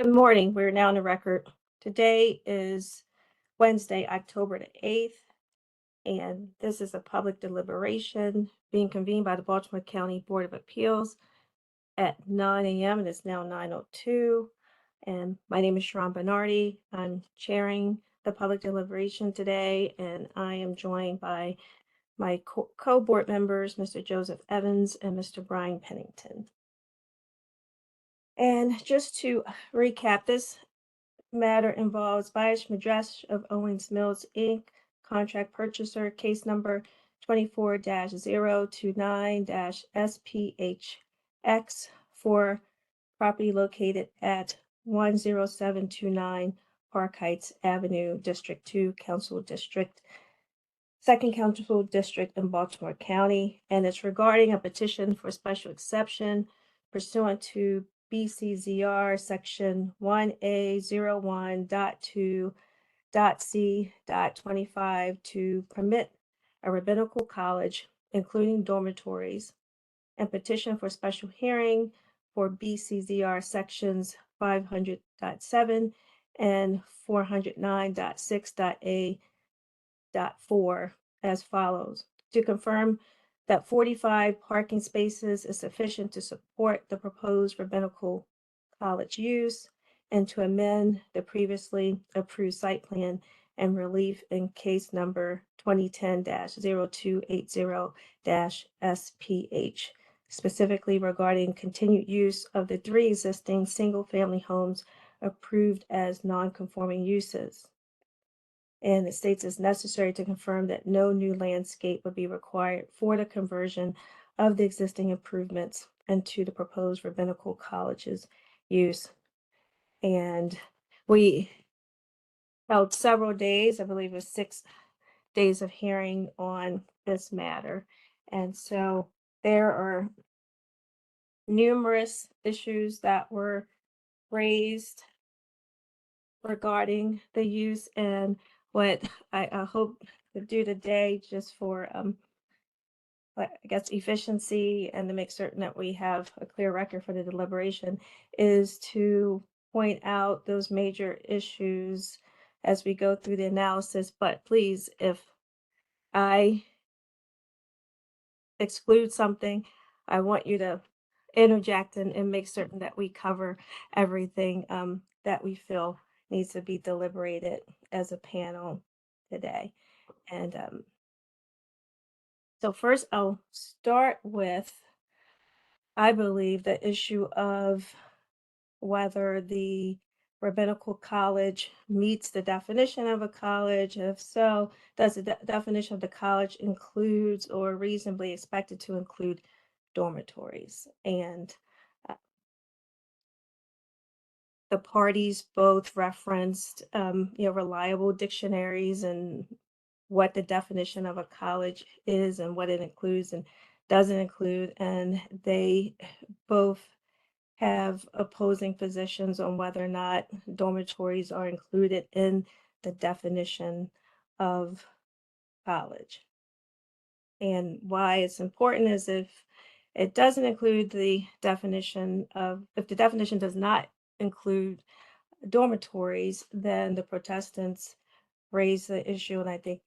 Good morning. We're now on the record. Today is Wednesday, October the 8th, and this is a public deliberation being convened by the Baltimore County Board of Appeals at 9 a.m. and it's now 9:02. And my name is Sharon Bernardi. I'm chairing the public deliberation today, and I am joined by my co-board members, Mr. Joseph Evans and Mr. Brian Pennington. And just to recap, this matter involves Bais Medrash of Owings Mills, Inc., contract purchaser, case number 24-029-SPHX for property located at 10729 Park Heights Avenue, District 2, Council District, 2nd Council District in Baltimore County, and it's regarding a petition for special exception pursuant to BCZR Section 1A01.2.C.25 to permit a rabbinical college, including dormitories, and petition for special hearing for BCZR Sections 500.7 and 409.6.A.4 as follows: to confirm that 45 parking spaces is sufficient to support the proposed rabbinical college use, and to amend the previously approved site plan and relief in case number 2010-0280-SPH, specifically regarding continued use of the 3 existing single-family homes approved as non-conforming uses. And it states it's necessary to confirm that no new landscape would be required for the conversion of the existing improvements into the proposed rabbinical college's use. And we held several days, I believe it was 6 days of hearing on this matter. And so there are numerous issues that were raised regarding the use, and what I hope to do today, just for I guess efficiency and to make certain that we have a clear record for the deliberation, is to point out those major issues as we go through the analysis. But please, if I exclude something, I want you to interject and make certain that we cover everything that we feel needs to be deliberated as a panel today. And so first I'll start with, I believe, the issue of whether the rabbinical college meets the definition of a college. If so, does the definition of the college includes or reasonably expected to include dormitories? And the parties both referenced, reliable dictionaries and what the definition of a college is and what it includes and doesn't include. And they both have opposing positions on whether or not dormitories are included in the definition of college. And why it's important is if it doesn't include the definition of, if the definition does not include dormitories, then the Protestants raise the issue, and I think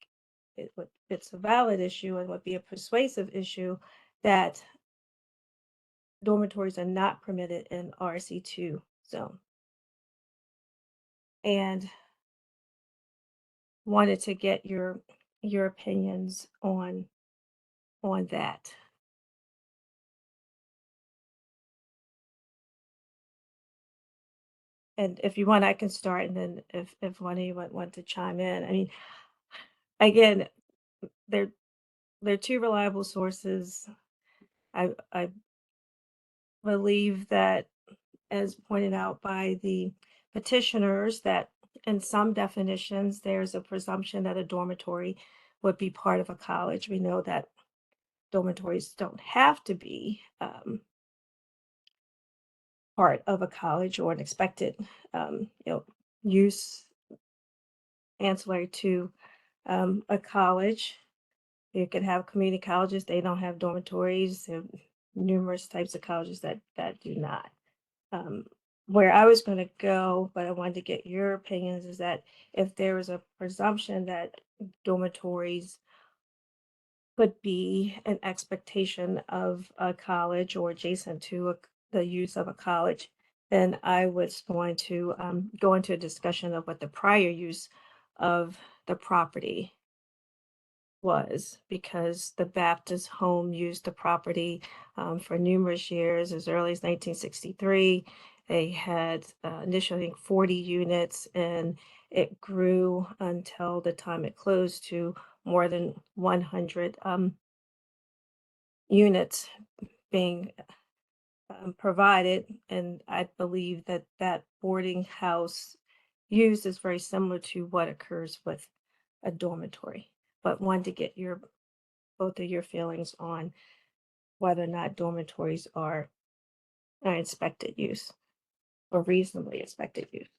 it's a valid issue and would be a persuasive issue, that dormitories are not permitted in RC2 zone. And wanted to get your opinions on that. And if you want, I can start, and then if one of you want to chime in. I mean, again, they're 2 reliable sources. I believe that, as pointed out by the petitioners, that in some definitions, there's a presumption that a dormitory would be part of a college. We know that dormitories don't have to be part of a college or an expected use ancillary to a college. You could have community colleges, they don't have dormitories. There are numerous types of colleges that do not. where I was going to go, but I wanted to get your opinions, is that if there was a presumption that dormitories could be an expectation of a college or adjacent to the use of a college, then I was going to go into a discussion of what the prior use of the property was, because the Baptist home used the property for numerous years, as early as 1963. They had initially, I think, 40 units, and it grew until the time it closed to more than 100 units being provided. And I believe that that boarding house use is very similar to what occurs with a dormitory. But wanted to get your both of your feelings on whether or not dormitories are an expected use or reasonably expected use.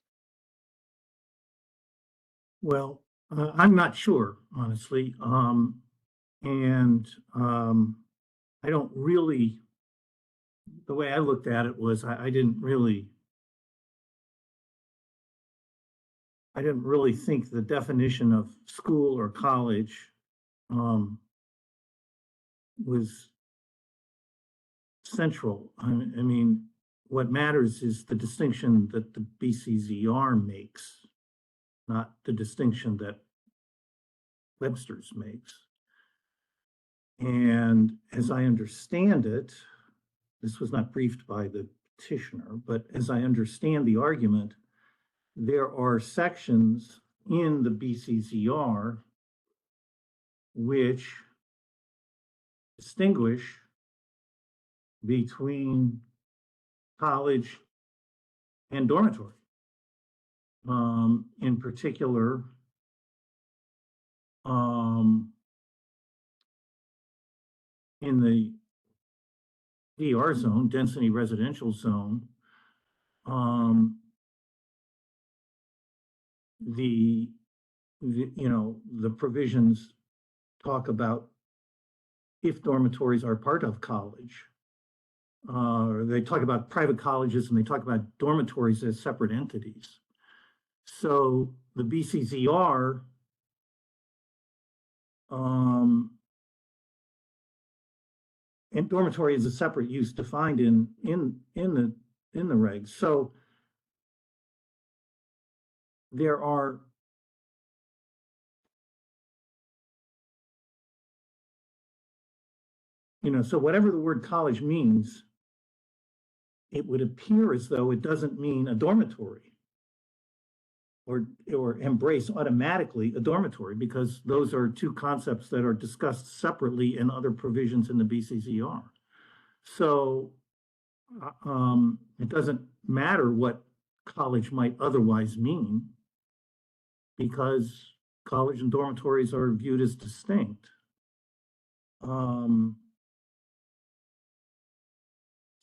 Well, I'm not sure, honestly. And I don't really, the way I looked at it was I didn't really think the definition of school or college was central. I mean, what matters is the distinction that the BCZR makes, not the distinction that Webster's makes. And as I understand it, this was not briefed by the petitioner, but as I understand the argument, there are sections in the BCZR which distinguish between college and dormitory. In particular, in the DR zone, density residential zone, the the provisions talk about if dormitories are part of college. They talk about private colleges and they talk about dormitories as separate entities. So the BCZR and dormitory is a separate use defined in the regs. So there are so whatever the word college means, it would appear as though it doesn't mean a dormitory or embrace automatically a dormitory, because those are two concepts that are discussed separately in other provisions in the BCZR. So it doesn't matter what college might otherwise mean, because college and dormitories are viewed as distinct.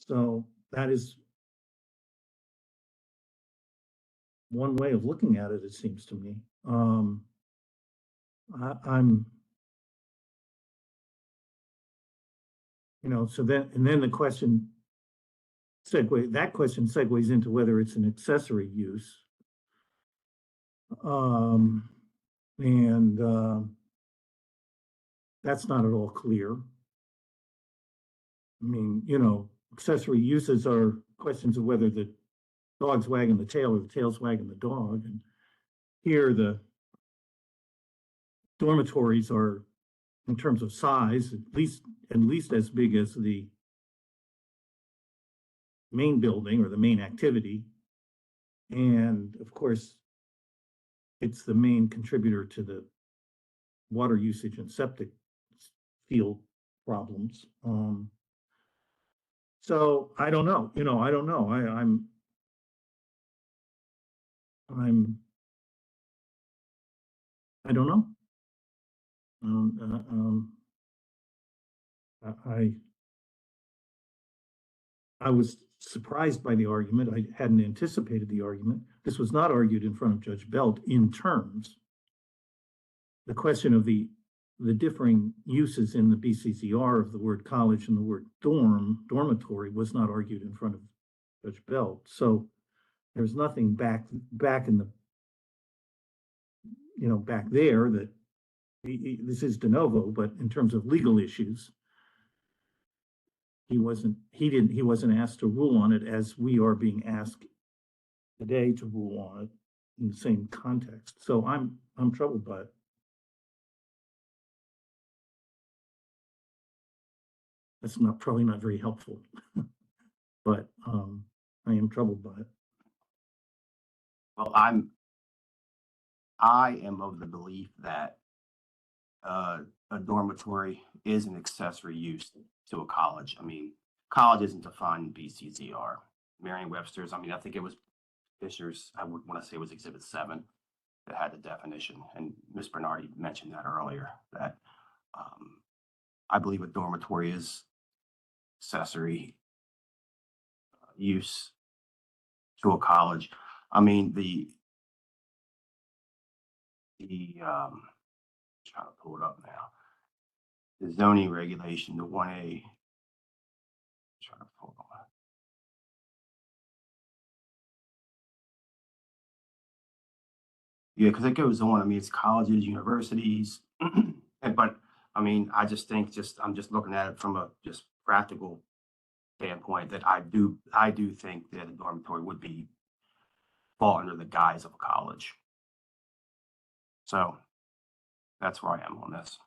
So that is one way of looking at it, it seems to me. I'm, so then the question segues into whether it's an accessory use. And that's not at all clear. I mean, accessory uses are questions of whether the dog's wagging the tail or the tail's wagging the dog. And here the dormitories are, in terms of size, at least as big as the main building or the main activity. And of course, it's the main contributor to the water usage and septic field problems. So I don't know, I don't know. I don't know. I was surprised by the argument. I hadn't anticipated the argument. This was not argued in front of Judge Belt in terms. The question of the differing uses in the BCZR of the word college and the word dormitory was not argued in front of Judge Belt. So there's nothing back in the, back there that this is de novo, but in terms of legal issues, he wasn't asked to rule on it as we are being asked today to rule on it in the same context. So I'm troubled by it. That's probably not very helpful, but I am troubled by it. Well, I am of the belief that a dormitory is an accessory use to a college. I mean, college isn't defined in BCZR. Merriam-Webster's, I mean, I think it was Fisher's, I would want to say it was Exhibit 7 that had the definition. And Ms. Bernardi mentioned that earlier, that I believe a dormitory is accessory use to a college. I mean, trying to pull it up now. The zoning regulation, the 1A. Trying to pull it on. Yeah, because it goes on. I mean, it's colleges, universities, but I mean, I just think I'm just looking at it from a just practical standpoint that I do think that a dormitory would fall under the guise of a college. So that's where I am on this.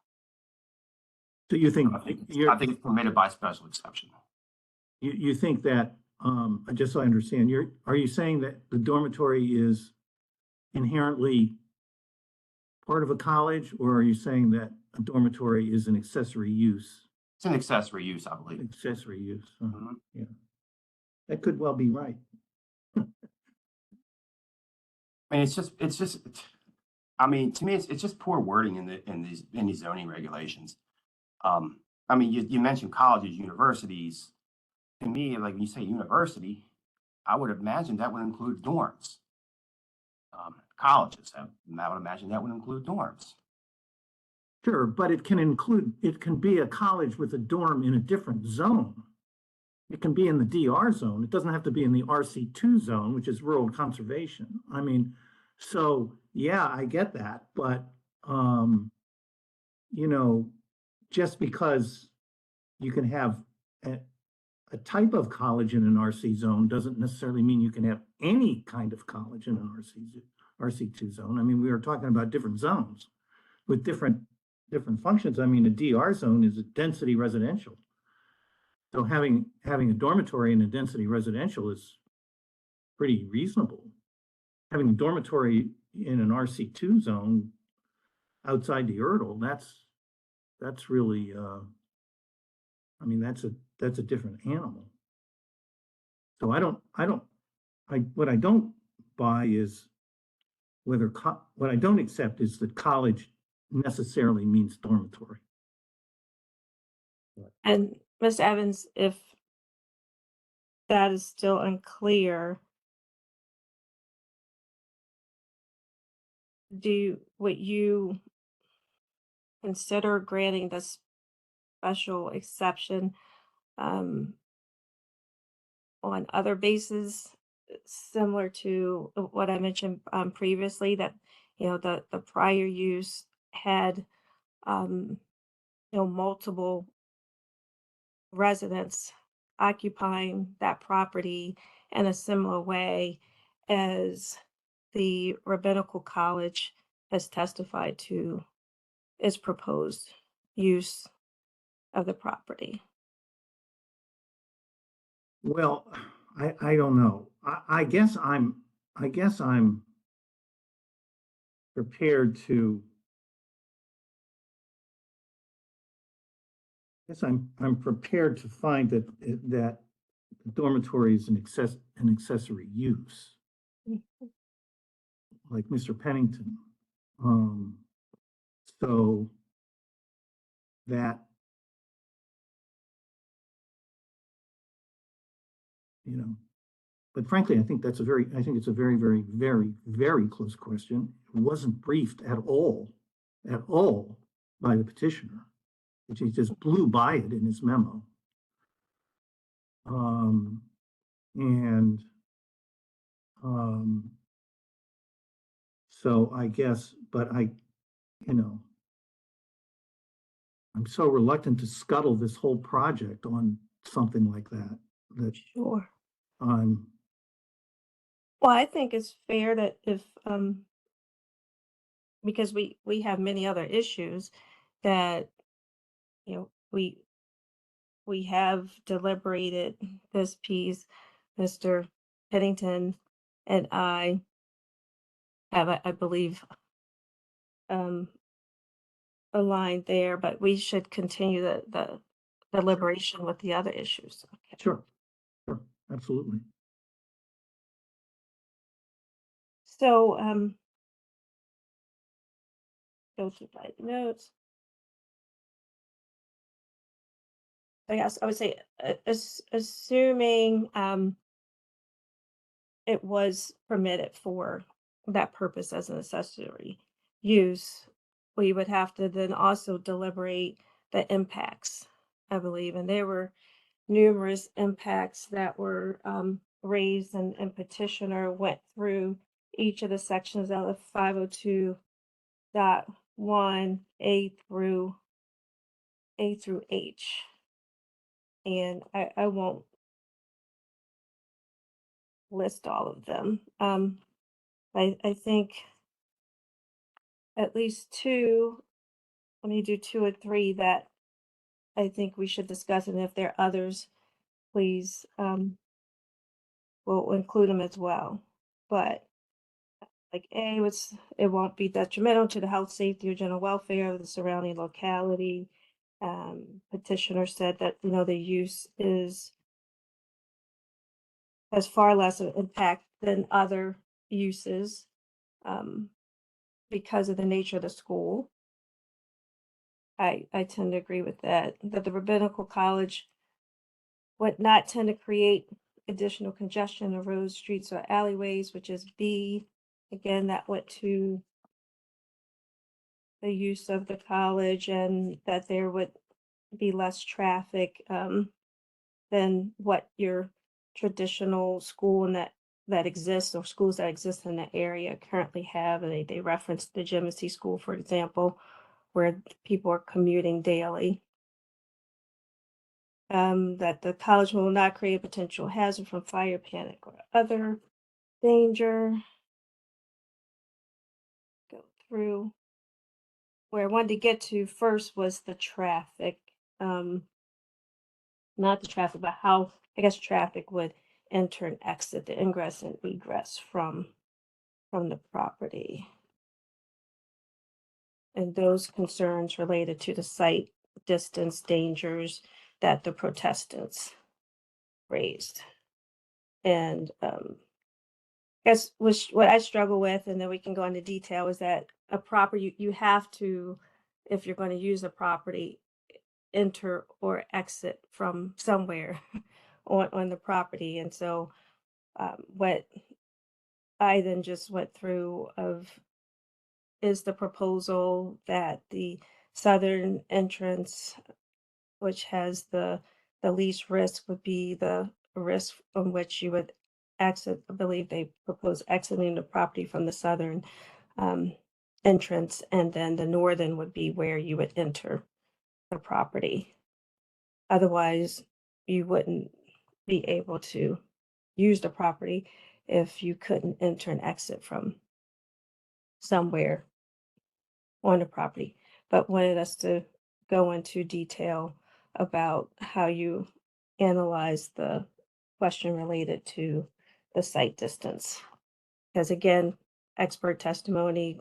So you think I think it's permitted by special exception. You think that just so I understand, are you saying that the dormitory is inherently part of a college, or are you saying that a dormitory is an accessory use? It's an accessory use, I believe. Accessory use. Mm-hmm. Yeah, that could well be right. I mean, I mean, to me, it's just poor wording in these zoning regulations. I mean, you mentioned colleges, universities. To me, like when you say university, I would imagine that would include dorms. Colleges, I would imagine that would include dorms. Sure, but it can be a college with a dorm in a different zone. It can be in the DR zone. It doesn't have to be in the RC2 zone, which is rural conservation. I mean, so yeah, I get that, but just because you can have a type of college in an RC zone doesn't necessarily mean you can have any kind of college in an RC2 zone. I mean, we are talking about different zones with different functions. I mean, a DR zone is a density residential. So having a dormitory in a density residential is pretty reasonable. Having a dormitory in an RC2 zone outside the URDL, that's really I mean, that's a different animal. So what I don't buy is what I don't accept is that college necessarily means dormitory. And Ms. Evans, if that is still unclear, would you consider granting the special exception on other bases similar to what I mentioned previously, that the prior use had multiple residents occupying that property in a similar way as the rabbinical college has testified to its proposed use of the property? Well, I don't know. I guess I'm prepared to. I'm prepared to find that the dormitory is an accessory use, like Mr. Pennington. So that but frankly, I think it's a very, very, very, very close question. It wasn't briefed at all by the petitioner, which he just blew by it in his memo. And Um, so I guess, but you know, I'm so reluctant to scuttle this whole project on something like that, that Sure. I'm, Well, I think it's fair that if, because we have many other issues that, we have deliberated this piece. Mr. Pennington and I have, I believe, um, aligned there, but we should continue the deliberation with the other issues. Okay. sure, sure, absolutely. So, go to my notes. I guess I would say, assuming, it was permitted for that purpose as an accessory use, we would have to then also deliberate the impacts, I believe. And there were numerous impacts that were raised, and petitioner went through each of the sections out of 502.1 A through H. And I won't list all of them. I think at least two, let me do two or three that I think we should discuss, and if there are others, please, we'll include them as well. But like A was, it won't be detrimental to the health, safety, or general welfare of the surrounding locality. Petitioner said that, the use has far less of impact than other uses, um, because of the nature of the school. I tend to agree with that, that the rabbinical college would not tend to create additional congestion of roads, streets, or alleyways, which is B. Again, that went to the use of the college, and that there would be less traffic, than what your traditional school and that exists, or schools that exist in the area currently have. And they referenced the Genesee School, for example, where people are commuting daily. That the college will not create a potential hazard from fire, panic, or other danger. Go through. Where I wanted to get to first was the traffic. Not the traffic, but how, I guess, traffic would enter and exit, the ingress and egress from the property. And those concerns related to the site distance dangers that the protestants raised. And guess which what I struggle with, and then we can go into detail, is that a property, you have to, if you're going to use a property, enter or exit from somewhere on the property. And so, what I then just went through of is the proposal that the southern entrance, which has the least risk, would be the risk from which you would exit. I believe they propose exiting the property from the southern, um, entrance, and then the northern would be where you would enter the property. Otherwise, you wouldn't be able to use the property if you couldn't enter and exit from somewhere on the property. But wanted us to go into detail about how you analyze the question related to the site distance. Because again, expert testimony,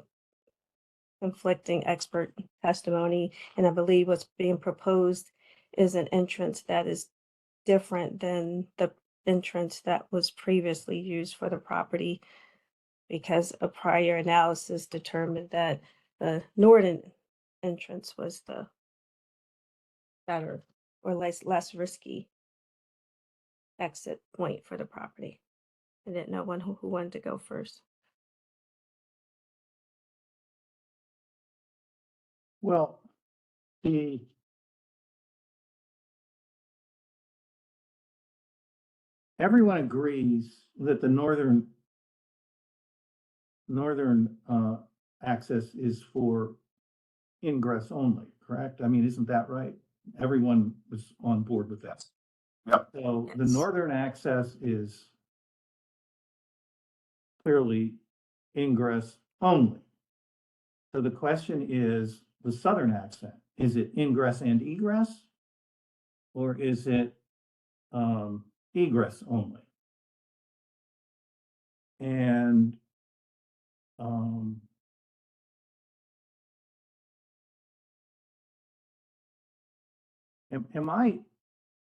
conflicting expert testimony, and I believe what's being proposed is an entrance that is different than the entrance that was previously used for the property, because a prior analysis determined that the northern entrance was the better or less risky exit point for the property. I didn't know who wanted to go first. Well, the, everyone agrees that the northern northern access is for ingress only, correct? I mean, isn't that right? Everyone was on board with that. Yep. So the Yes. northern access is clearly ingress only. So the question is the southern accent, is it ingress and egress? Or is it egress only? And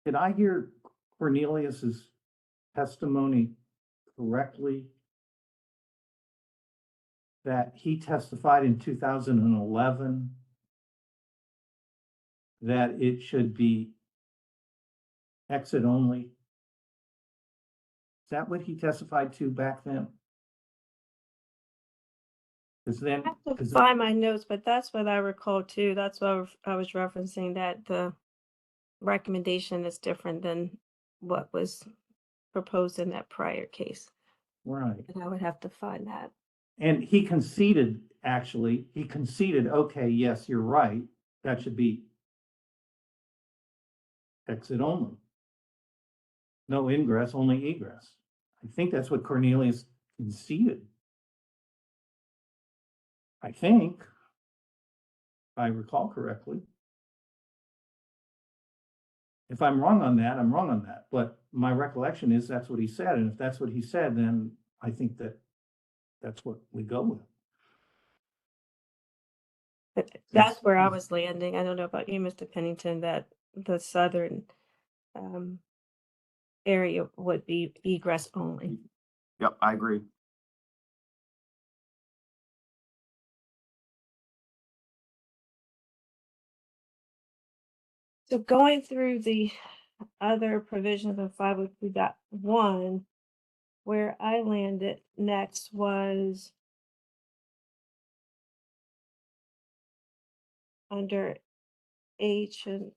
did I hear Cornelius's testimony correctly? That he testified in 2011 that it should be exit only? Is that what he testified to back then? Because then, I have to because find my notes, but that's what I recall too. That's what I was referencing, that the recommendation is different than what was proposed in that prior case. right. And I would have to find that. And he conceded, actually, okay, yes, you're right. That should be exit only. No ingress, only egress. I think that's what Cornelius conceded. I think, if I recall correctly. If I'm wrong on that, I'm wrong on that. But my recollection is that's what he said. And if that's what he said, then I think that that's what we go with. But that's where I was landing. I don't know about you, Mr. Pennington, that the southern area would be egress only. Yep, I agree. So going through the other provisions of 502.1, where I landed next was under H and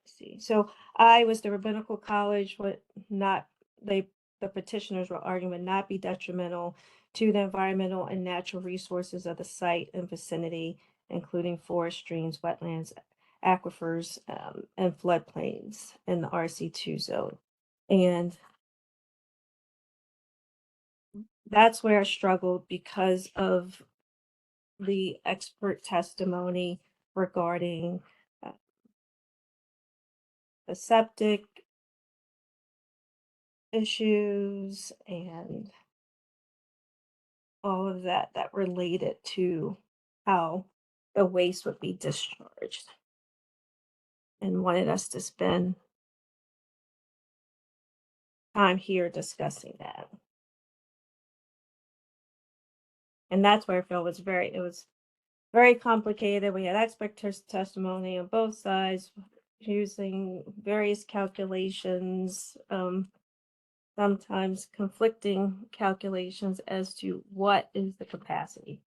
see. So I was the rabbinical college would not the petitioners were arguing would not be detrimental to the environmental and natural resources of the site and vicinity, including forest, streams, wetlands, aquifers, and floodplains in the RC2 zone. And that's where I struggled because of the expert testimony regarding the septic issues and all of that that related to how the waste would be discharged, and wanted us to spend time here discussing that. And that's where I felt it was very complicated. We had expert testimony on both sides using various calculations, sometimes conflicting calculations as to what is the capacity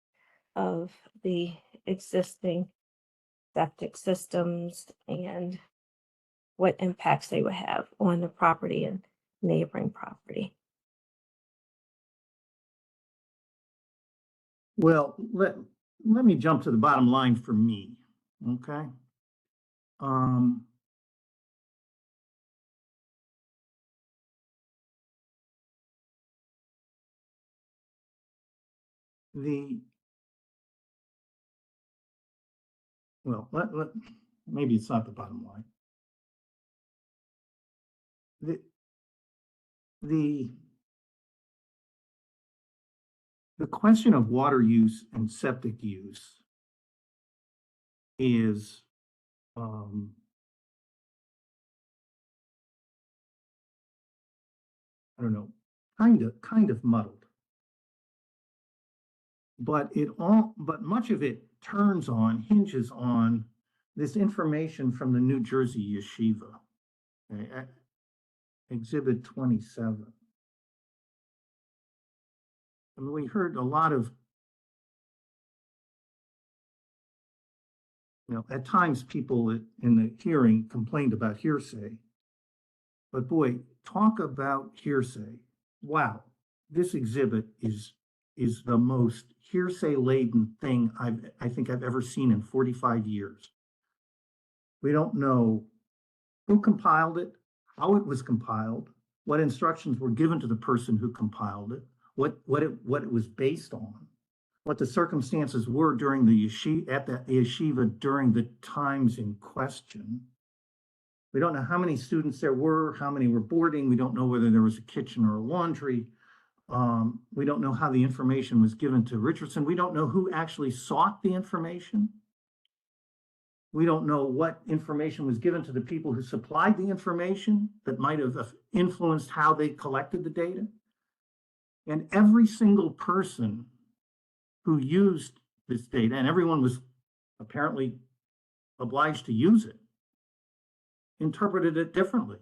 of the existing septic systems and what impacts they would have on the property and neighboring property. Well, let me jump to the bottom line for me, okay? Well, maybe it's not the bottom line. The question of water use and septic use is I don't know, kind of muddled. But much of it hinges on this information from the New Jersey Yeshiva, okay, Exhibit 27. I mean, we heard a lot of, at times people in the hearing complained about hearsay. But boy, talk about hearsay. Wow, this exhibit is is the most hearsay-laden thing I think I've ever seen in 45 years. We don't know who compiled it, how it was compiled, what instructions were given to the person who compiled it, what it was based on, what the circumstances were during the yeshiva during the times in question. We don't know how many students there were, how many were boarding. We don't know whether there was a kitchen or a laundry. We don't know how the information was given to Richardson. We don't know who actually sought the information. We don't know what information was given to the people who supplied the information that might have influenced how they collected the data. And every single person who used this data, and everyone was apparently obliged to use it, interpreted it differently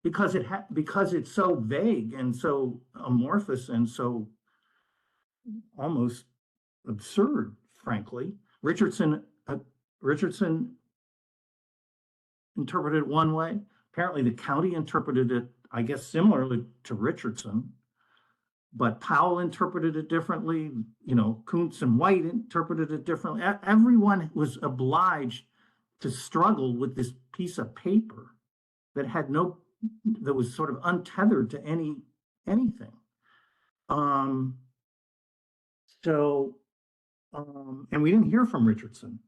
because it's so vague and so amorphous and so almost absurd, frankly. Richardson interpreted it one way. Apparently, the county interpreted it, I guess, similarly to Richardson, but Powell interpreted it differently. You know, Kuntz and White interpreted it differently. Everyone was obliged to struggle with this piece of paper that was sort of untethered to anything. And we didn't hear from Richardson.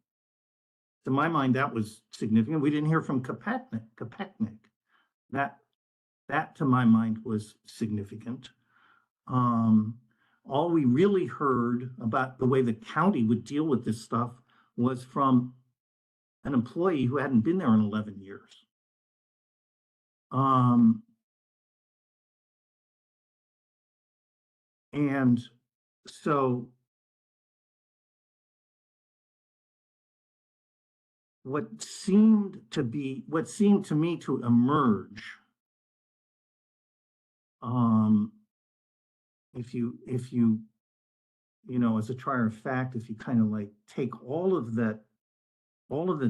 To my mind, that was significant. We didn't hear from Kopechnik. That to my mind was significant. All we really heard about the way the county would deal with this stuff was from an employee who hadn't been there in 11 years. And so what seemed to me to emerge, if you as a trier of fact, if you kind of like take all of the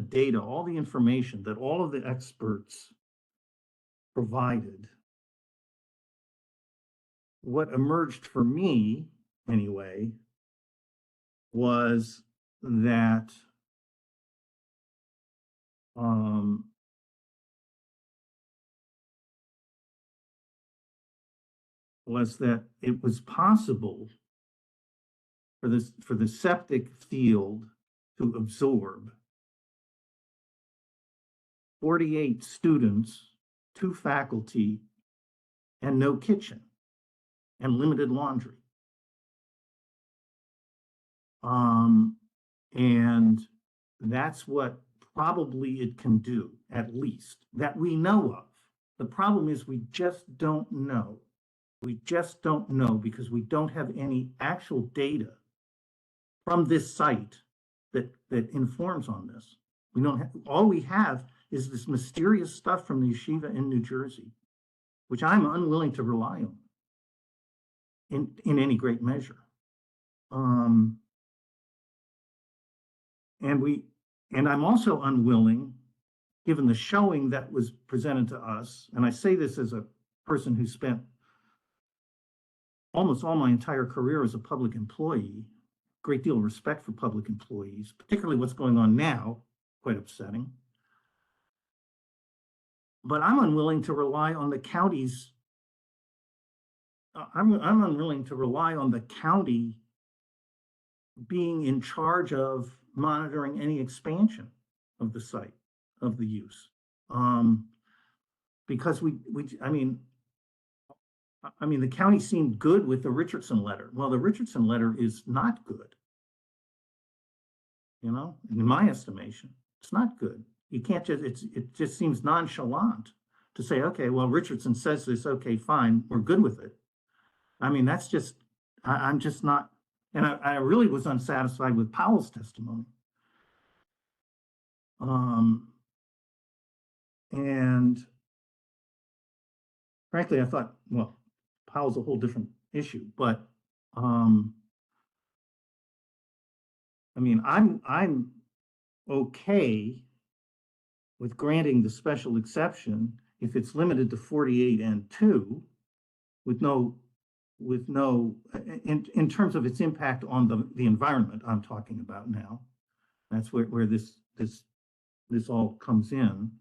data, all the information that all of the experts provided, what emerged for me anyway was that it was possible for the septic field to absorb 48 students, 2 faculty, and no kitchen, and limited laundry. And that's what probably it can do, at least, that we know of. The problem is we just don't know. We just don't know because we don't have any actual data from this site that informs on this. We don't have, all we have is this mysterious stuff from the yeshiva in New Jersey, which I'm unwilling to rely on in any great measure. And I'm also unwilling, given the showing that was presented to us, and I say this as a person who spent almost all my entire career as a public employee, great deal of respect for public employees, particularly what's going on now, quite upsetting. But I'm unwilling to rely on the county's, I'm unwilling to rely on the county being in charge of monitoring any expansion of the site, of the use. Because I mean, the county seemed good with the Richardson letter. Well, the Richardson letter is not good. In my estimation, it's not good. You can't just, it just seems nonchalant to say, okay, well, Richardson says this, okay, fine, we're good with it. I mean, that's just, I'm just not, and I really was unsatisfied with Powell's testimony. And frankly, I thought, well, Powell's a whole different issue, but I mean, I'm okay with granting the special exception if it's limited to 48 and 2 with no with no, in terms of its impact on the environment I'm talking about now. That's where this all comes in.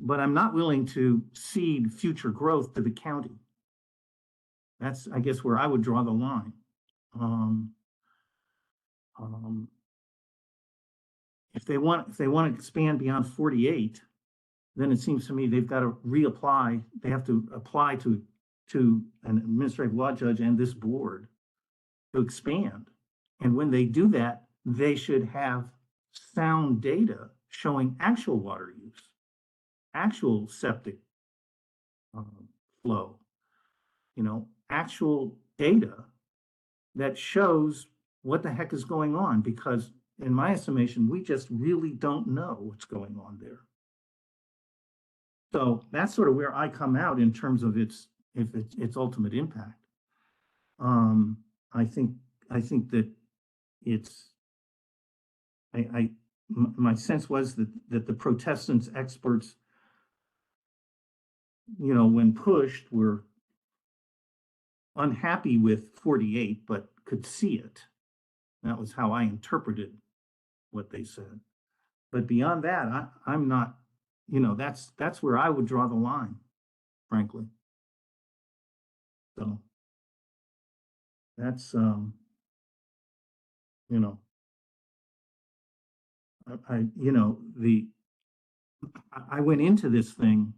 But I'm not willing to cede future growth to the county. That's, I guess, where I would draw the line. If they want to expand beyond 48, then it seems to me they've got to reapply. They have to apply to an administrative law judge and this board to expand. And when they do that, they should have sound data showing actual water use, actual septic flow, actual data that shows what the heck is going on, because in my estimation, we just really don't know what's going on there. So that's sort of where I come out in terms of its ultimate impact. I think that my sense was that the Protestants experts, when pushed, were unhappy with 48, but could see it. That was how I interpreted what they said. But beyond that, I'm not, that's where I would draw the line, frankly. So that's, I went into this thing,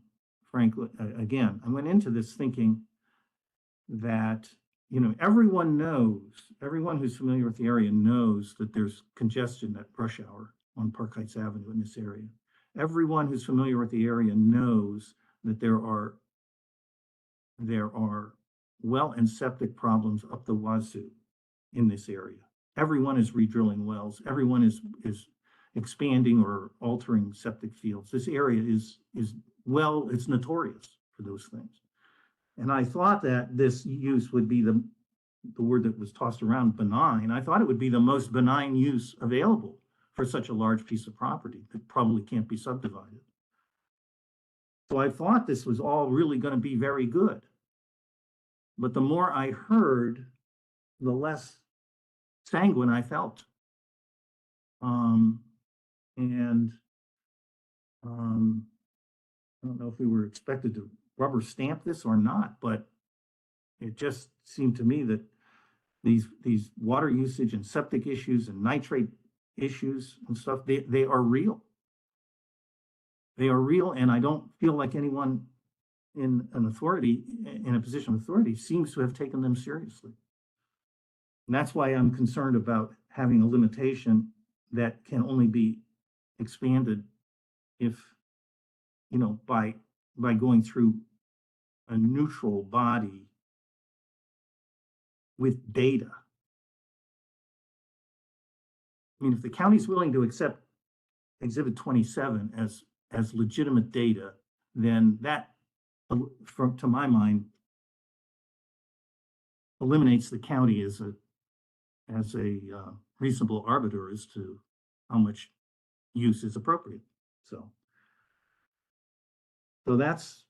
frankly, again, I went into this thinking that, everyone who's familiar with the area knows that there's congestion at rush hour on Park Heights Avenue in this area. Everyone who's familiar with the area knows that there are well and septic problems up the wazoo in this area. Everyone is redrilling wells. Everyone is expanding or altering septic fields. This area is it's notorious for those things. And I thought that this use would be the word that was tossed around, benign. I thought it would be the most benign use available for such a large piece of property that probably can't be subdivided. So I thought this was all really going to be very good. But the more I heard, the less sanguine I felt. I don't know if we were expected to rubber stamp this or not, but it just seemed to me that these water usage and septic issues and nitrate issues and stuff, they are real. They are real, and I don't feel like anyone in a position of authority seems to have taken them seriously. And that's why I'm concerned about having a limitation that can only be expanded if, by going through a neutral body with data. I mean, if the county's willing to accept Exhibit 27 as legitimate data, then that, to my mind, eliminates the county as a reasonable arbiter as to how much use is appropriate. So that's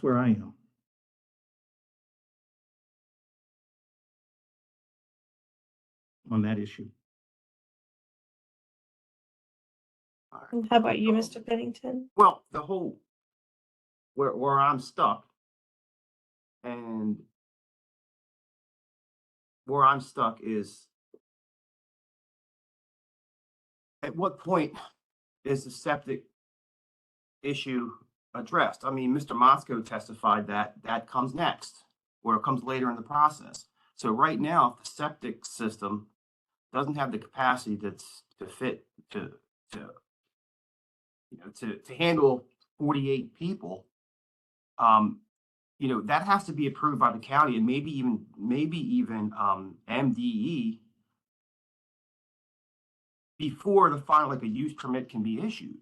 where I am on that issue. And how about you, Mr. Bennington? Well, the whole where I'm stuck, and where I'm stuck is, at what point is the septic issue addressed? I mean, Mr. Mosco testified that comes next, or it comes later in the process. So right now, if the septic system doesn't have the capacity to fit to handle 48 people, that has to be approved by the county, and maybe even MDE before the final, a use permit can be issued.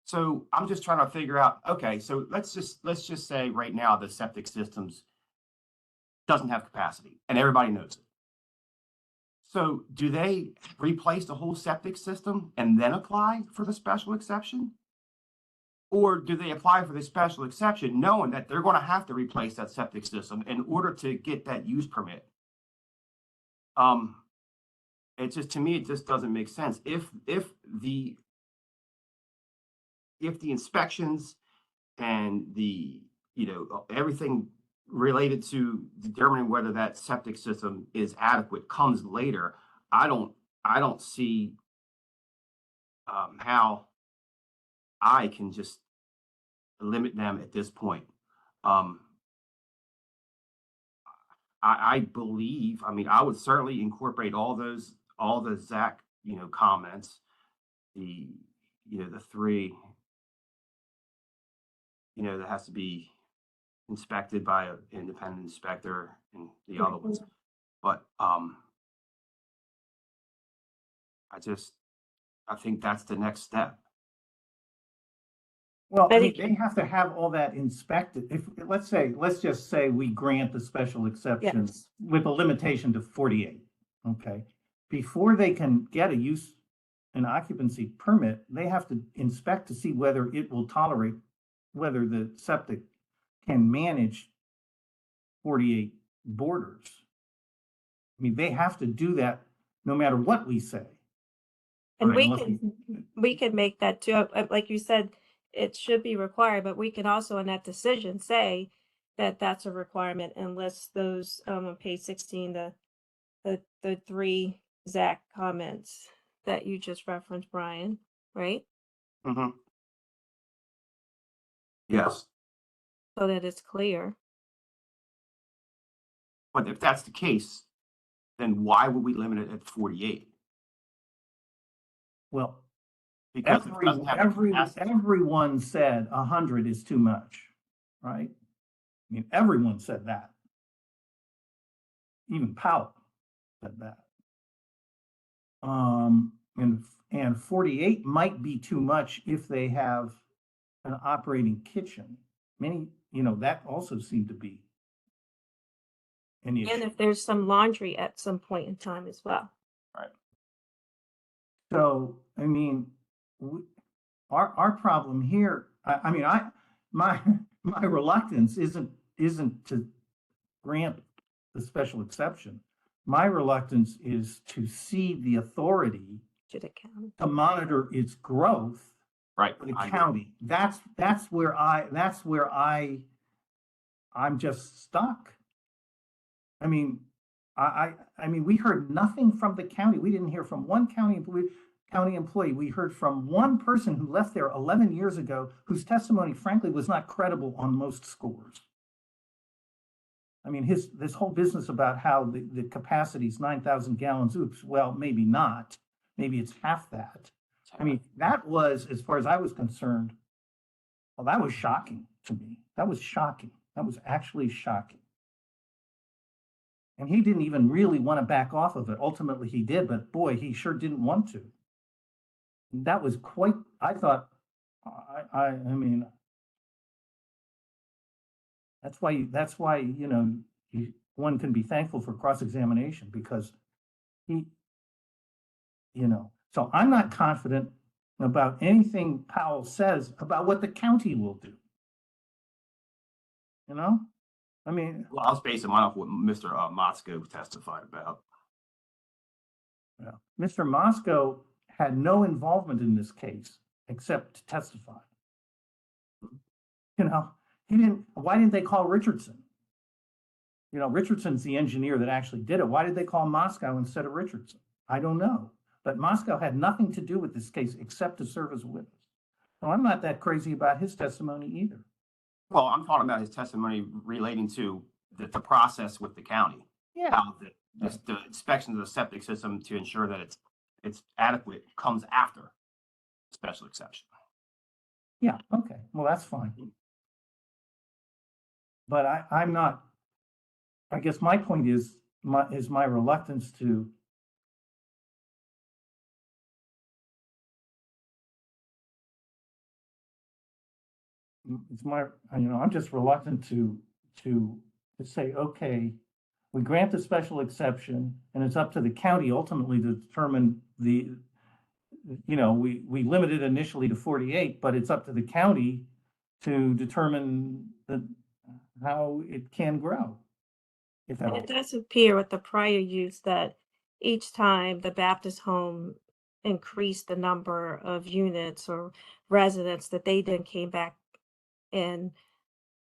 So I'm just trying to figure out, okay, so let's just say right now the septic systems doesn't have capacity, and everybody knows it. So do they replace the whole septic system and then apply for the special exception? Or do they apply for the special exception knowing that they're going to have to replace that septic system in order to get that use permit? It just, to me, it just doesn't make sense. If the inspections and the, everything related to determining whether that septic system is adequate comes later, I don't see how I can just limit them at this point. I believe, I mean, I would certainly incorporate all the Zach, comments, the three, that has to be inspected by an independent inspector and the other ones. But I think that's the next step. Well, I I mean, think- they have to have all that inspected. If, let's just say we grant the special exception Yes. with a limitation to 48, okay? Before they can get a use and occupancy permit, they have to inspect to see whether it will tolerate, whether the septic can manage 48 boarders. I mean, they have to do that no matter what we say. And Right, unless we can make that too. Like you said, it should be required, but we can also in that decision say that that's a requirement and list those on page 16, the three Zach comments that you just referenced, Brian, right? Mm-hmm. Yes. So that it's clear. But if that's the case, then why would we limit it at 48? Well, Because it doesn't have the capacity. everyone said 100 is too much, right? I mean, everyone said that. Even Powell said that. And 48 might be too much if they have an operating kitchen. Many, that also seemed to be an And issue. if there's some laundry at some point in time as well. Right. So, I mean, our problem here, my reluctance isn't to grant the special exception. My reluctance is to cede the authority To the county. to monitor its growth Right. for the I agree. county. That's where I'm just stuck. I mean, I mean, we heard nothing from the county. We didn't hear from one county employee. We heard from one person who left there 11 years ago, whose testimony, frankly, was not credible on most scores. I mean, this whole business about how the capacity is 9,000 gallons, oops, well, maybe not. Maybe it's half that. I mean, that was, as far as I was concerned, well, that was shocking to me. That was shocking. That was actually shocking. And he didn't even really want to back off of it. Ultimately, he did, but boy, he sure didn't want to. That was quite, I thought, I mean, that's why, one can be thankful for cross-examination because so I'm not confident about anything Powell says about what the county will do. I mean. Well, I was basing mine off what Mr. Motzko testified about. Yeah. Mr. Motzko had no involvement in this case except to testify. Why didn't they call Richardson? Richardson's the engineer that actually did it. Why did they call Motzko instead of Richardson? I don't know. But Motzko had nothing to do with this case except to serve as a witness. So I'm not that crazy about his testimony either. Well, I'm talking about his testimony relating to the process with the county. Yeah. How the inspection of the septic system to ensure that it's adequate comes after special exception. Yeah, okay. Well, that's fine. But I'm not, I guess my point is my reluctance to I'm just reluctant to say, okay, we grant the special exception and it's up to the county ultimately to determine we limited initially to 48, but it's up to the county to determine how it can grow, if at And all. it does appear with the prior use that each time the Baptist home increased the number of units or residents, that they then came back and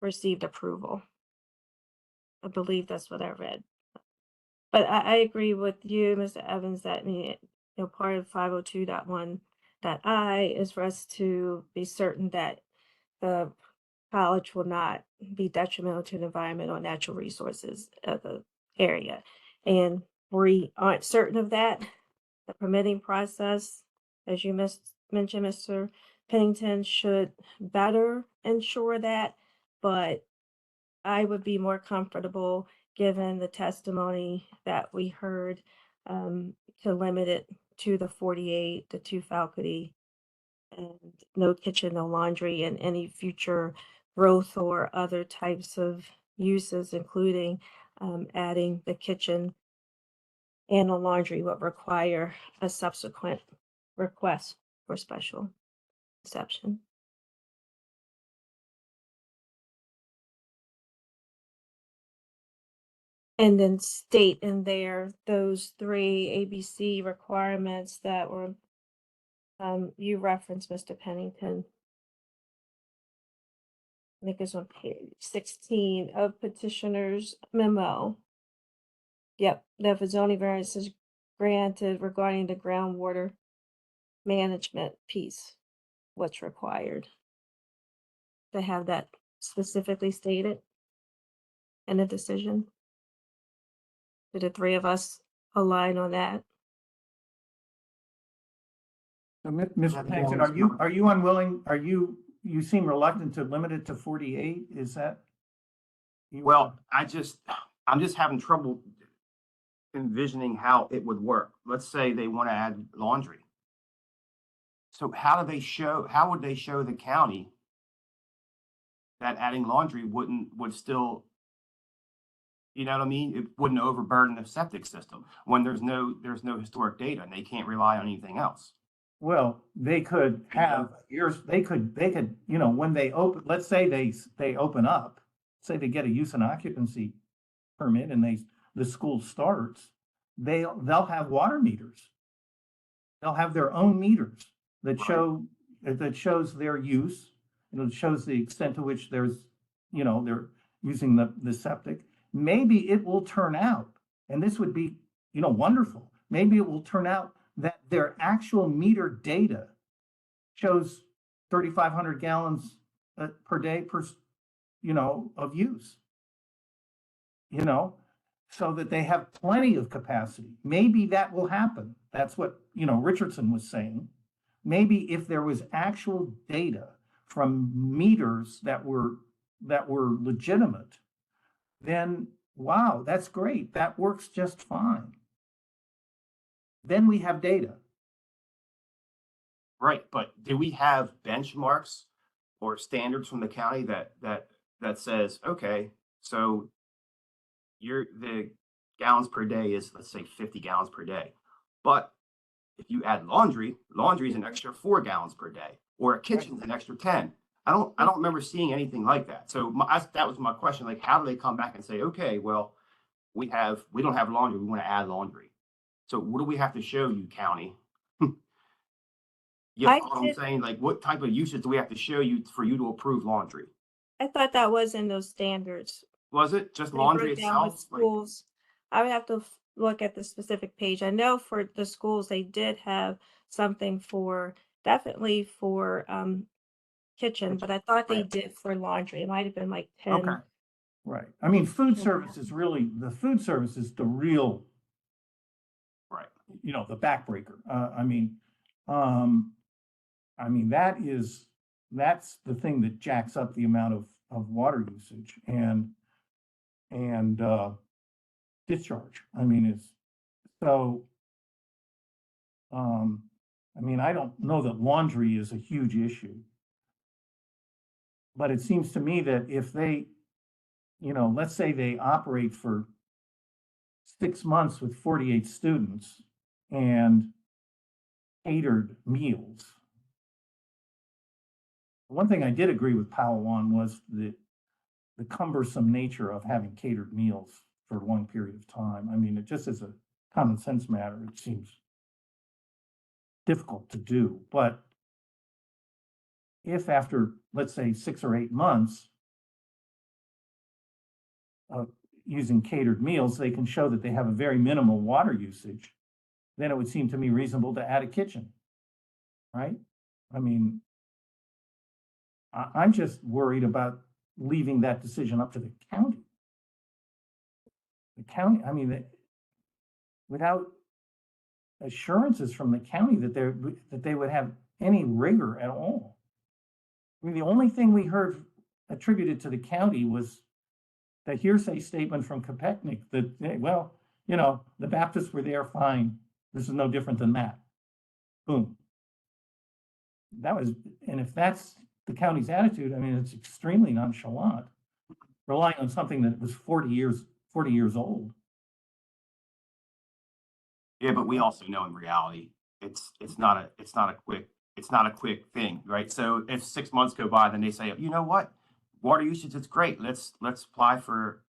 received approval. I believe that's what I read. But I agree with you, Mr. Evans, that, I mean, part of 502.1.I is for us to be certain that the college will not be detrimental to the environment or natural resources of the area. And we aren't certain of that. The permitting process, as you mentioned, Mr. Pennington, should better ensure that. But I would be more comfortable, given the testimony that we heard, to limit it to the 48, the two faculty, and no kitchen, no laundry, and any future growth or other types of uses, including adding the kitchen and the laundry, would require a subsequent request for special exception. And then state in there those three ABC requirements that were you referenced, Mr. Pennington. I think it's on page 16 of petitioner's memo. Yep, that if a zoning variance is granted regarding the groundwater management piece, what's required. To have that specifically stated in the decision. Did the three of us align on that? So, Mr. Pennington, are you unwilling, you seem reluctant to limit it to 48? Is that? Well, I'm just having trouble envisioning how it would work. Let's say they want to add laundry. So how would they show the county that adding laundry would still, you know what I mean? It wouldn't overburden the septic system when there's no historic data and they can't rely on anything else. Well, they could have they could, when they open, let's say they open up, say they get a use and occupancy permit and the school starts, they'll have water meters. They'll have their own meters that shows their use, it shows the extent to which they're using the septic. Maybe it will turn out, and this would be, wonderful. Maybe it will turn out that their actual meter data shows 3,500 gallons per day of use, so that they have plenty of capacity. Maybe that will happen. That's what, Richardson was saying. Maybe if there was actual data from meters that were legitimate, then wow, that's great. That works just fine. Then we have data. Right, but do we have benchmarks or standards from the county that says, okay, so the gallons per day is, let's say, 50 gallons per day, but if you add laundry is an extra 4 gallons per day, or a kitchen's an extra 10. I don't remember seeing anything like that. So that was my question. Like, how do they come back and say, okay, well, we don't have laundry, we want to add laundry. So what do we have to show you, county? You know what I'm saying? Like, what type of usage do we have to show you for you to approve laundry? I thought that was in those standards. Was it just They laundry broke down with itself? schools. I would have to look at the specific page. I know for the schools, they did have something definitely for kitchen, but I thought they Right. did for laundry. It might have been like 10. Okay. Right. I mean, food service is the food service is the real, Right. the backbreaker. That's the thing that jacks up the amount of water usage and discharge. I don't know that laundry is a huge issue, but it seems to me that if they, let's say they operate for 6 months with 48 students and catered meals. One thing I did agree with Powell on was the cumbersome nature of having catered meals for a long period of time. I mean, it just as a common sense matter, it seems difficult to do. But if after, let's say, 6 or 8 months of using catered meals, they can show that they have a very minimal water usage, then it would seem to me reasonable to add a kitchen, right? I mean, I'm just worried about leaving that decision up to the county. The county, I mean, without assurances from the county that they would have any rigor at all. I mean, the only thing we heard attributed to the county was the hearsay statement from Kopechnik that, well, you know, the Baptists were there, fine. This is no different than that. Boom. That was, and if that's the county's attitude, I mean, it's extremely nonchalant, relying on something that was 40 years old. Yeah, but we also know in reality, it's not a quick thing, right? So if 6 months go by, then they say, you know what? Water usage is great. Let's apply for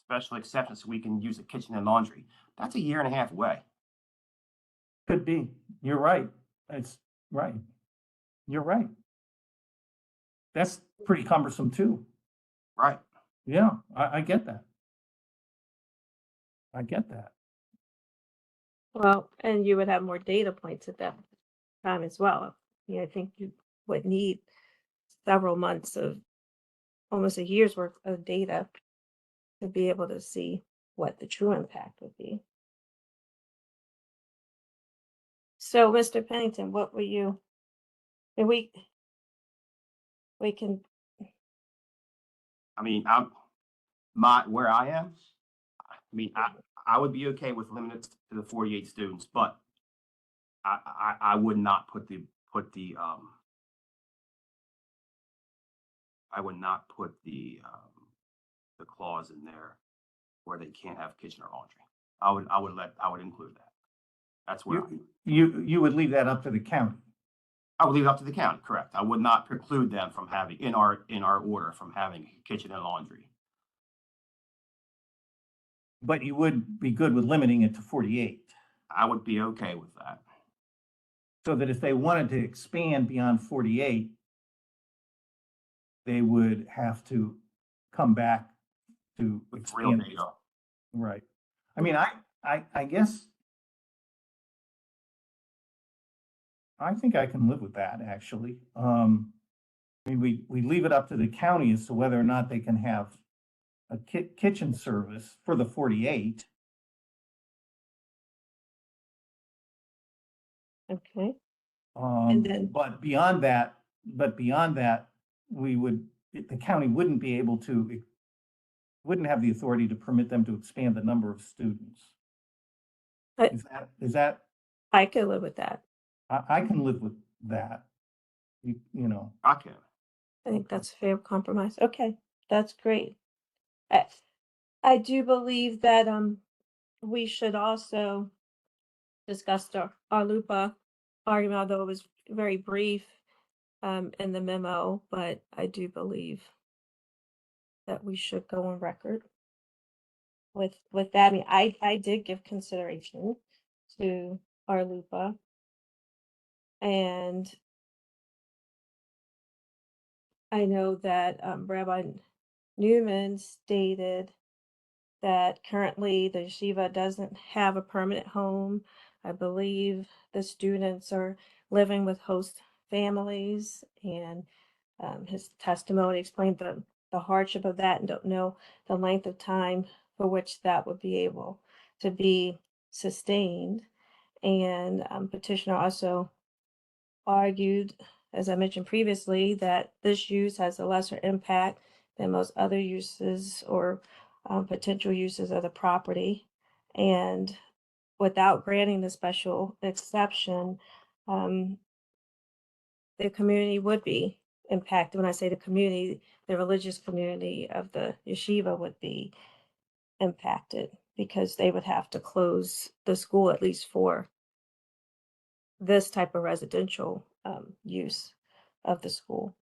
special exceptions so we can use a kitchen and laundry. That's a year and a half away. Could be. You're right. It's right. You're right. That's pretty cumbersome too. Right. Yeah, I get that. I get that. Well, and you would have more data points at that time as well. I think you would need several months of almost a year's worth of data to be able to see what the true impact would be. So, Mr. Pennington, what were you, and we can, I mean, where I am, I mean, I would be okay with limiting it to the 48 students, but I would not put the I would not put the clause in there where they can't have kitchen or laundry. I would include that. That's where You would leave that up to the county. I would leave it up to the county, correct. I would not preclude them from having, in our order, from having kitchen and laundry. But you would be good with limiting it to 48. I would be okay with that. So that if they wanted to expand beyond 48, they would have to come back to With real expand. data. Right. I mean, I guess I think I can live with that, actually. I mean, we leave it up to the county as to whether or not they can have a kitchen service for the 48. okay. And then- But beyond that, the county wouldn't be able to, wouldn't have the authority to permit them to expand the number of students. I- Is that, I could live with that. I can live with that. You know, I can. I think that's a fair compromise. Okay, that's great. I do believe that we should also discuss our LUPA argument, although it was very brief in the memo, but I do believe that we should go on record with that. I mean, I did give consideration to our LUPA, and I know that Rabbi Newman stated that currently the yeshiva doesn't have a permanent home. I believe the students are living with host families, and his testimony explained the hardship of that, and don't know the length of time for which that would be able to be sustained. And petitioner also argued, as I mentioned previously, that this use has a lesser impact than most other uses or potential uses of the property. And without granting the special exception, the community would be impacted. When I say the community, the religious community of the yeshiva would be impacted because they would have to close the school at least for this type of residential use of the school.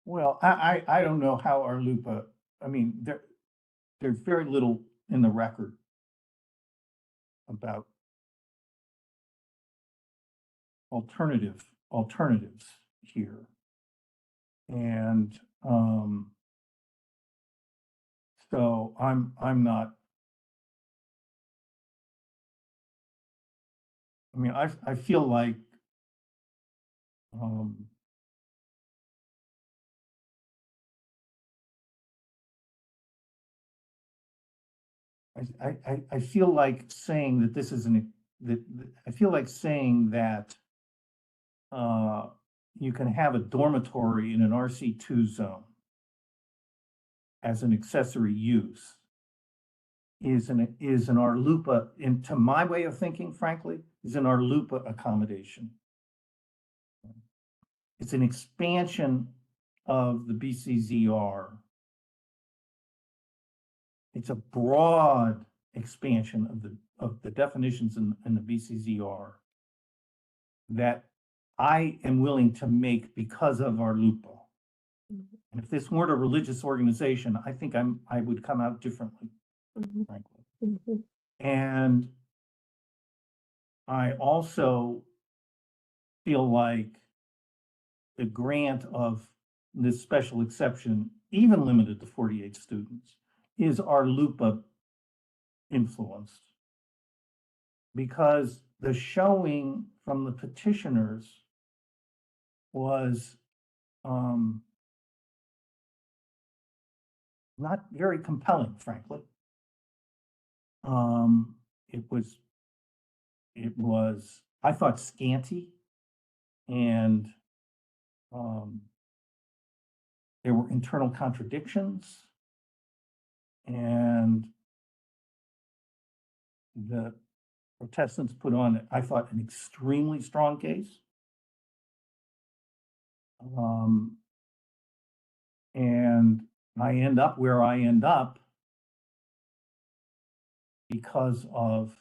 Well, I don't know how our LUPA, I mean, there's very little in the record about alternatives here. And so I'm not, I mean, I feel like I feel like saying that this is I feel like saying that you can have a dormitory in an RC2 zone as an accessory use is an RLUPA, to my way of thinking, frankly, is an RLUPA accommodation. It's an expansion of the BCZR. It's a broad expansion of the definitions in the BCZR that I am willing to make because of our LUPA. And if this weren't a religious organization, I think I would come out differently, frankly. And I also feel like the grant of this special exception, even limited to 48 students, is our LUPA influenced. Because the showing from the petitioners was not very compelling, frankly. It was, I thought, scanty, and there were internal contradictions, and the Protestants put on, I thought, an extremely strong case. And I end up where I end up because of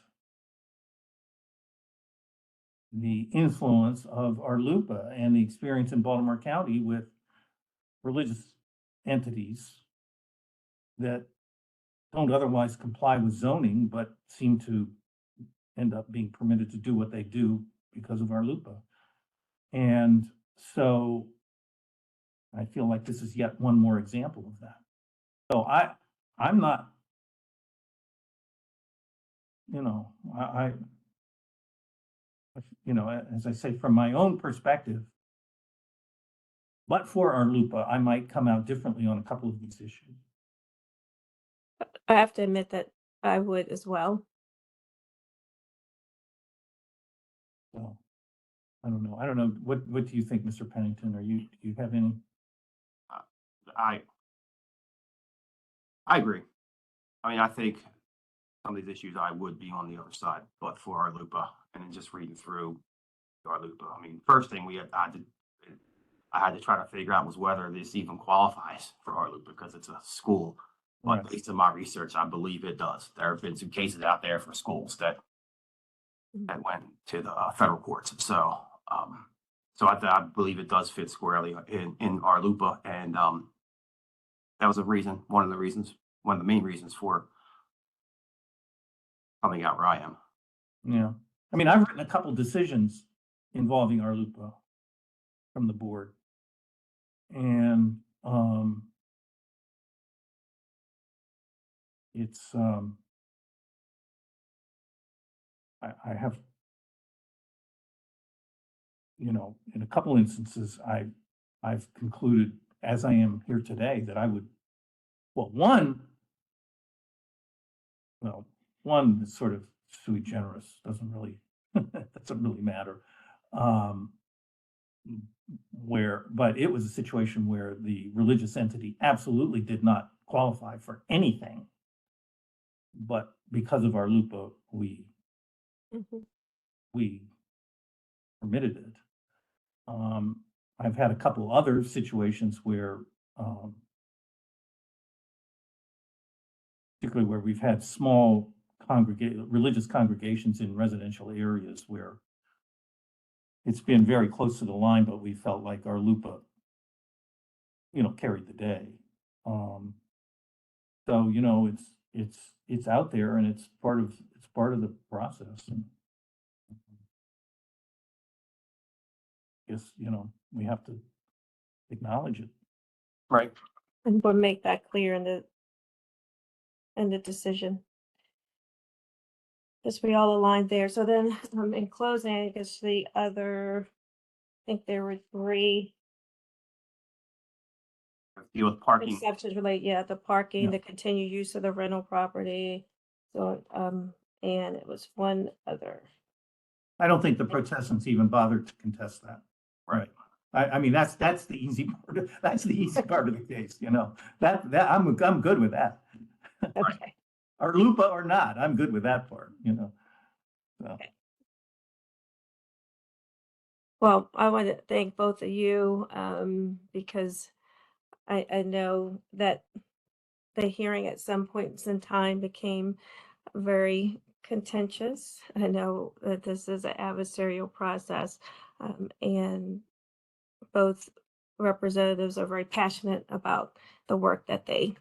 the influence of our LUPA and the experience in Baltimore County with religious entities that don't otherwise comply with zoning, but seem to end up being permitted to do what they do because of our LUPA. And so I feel like this is yet one more example of that. So I'm not, you know, you know, as I say, from my own perspective, but for our LUPA, I might come out differently on a couple of these issues. I have to admit that I would as well. So I don't know. I don't know. What do you think, Mr. Pennington? Do you have any? I agree. I mean, I think some of these issues I would be on the other side, but for our LUPA, and then just reading through our LUPA. I mean, first thing I had to try to figure out was whether this even qualifies for our LUPA because it's a school. But based on my research, I believe it does. There have been some cases out there for schools that went to the federal courts. So, I believe it does fit squarely in our LUPA, and that was one of the main reasons for coming out where I am. Yeah, I mean, I've written a couple decisions involving our LUPA from the board, and it's I have, you know, in a couple instances, I've concluded, as I am here today, that I would, well, one is sort of sui generis, doesn't really matter. But it was a situation where the religious entity absolutely did not qualify for anything. But because of our LUPA, we permitted it. I've had a couple other situations where, particularly where we've had small religious congregations in residential areas where it's been very close to the line, but we felt like our LUPA, carried the day. So, it's out there and it's part of the process. And I guess, we have to acknowledge it. Right. And we'll make that clear in the decision. Because we all aligned there. So then, in closing, I guess the other, I think there were 3 Deal with parking. exceptions related, the parking, Yeah. the continued use of the rental property. So, and it was one other. I don't think the protestants even bothered to contest that. Right. I mean, that's the easy part. That's the easy part of the case, that I'm good with that. Okay. Or LUPA or not, I'm good with that part, So. Okay. Well, I want to thank both of you, because I know that the hearing at some points in time became very contentious. I know that this is an adversarial process, and both representatives are very passionate about the work that they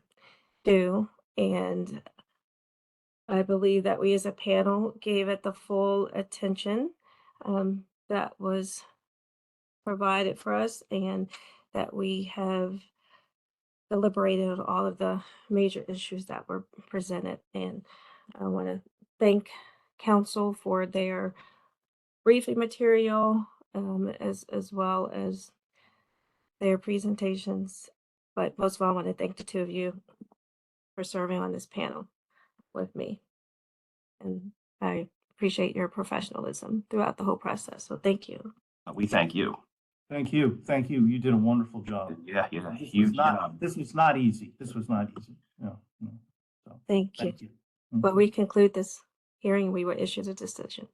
do. And I believe that we as a panel gave it the full attention that was provided for us, and that we have deliberated on all of the major issues that were presented. And I want to thank council for their briefing material, as well as their presentations. But most of all, I want to thank the 2 of you for serving on this panel with me. And I appreciate your professionalism throughout the whole process. So thank you. We thank you. Thank you. You did a wonderful job. Yeah, you did a This was huge not, job. this was not easy. No. So, Thank you. thank you. But we conclude this hearing, we will issue the decision.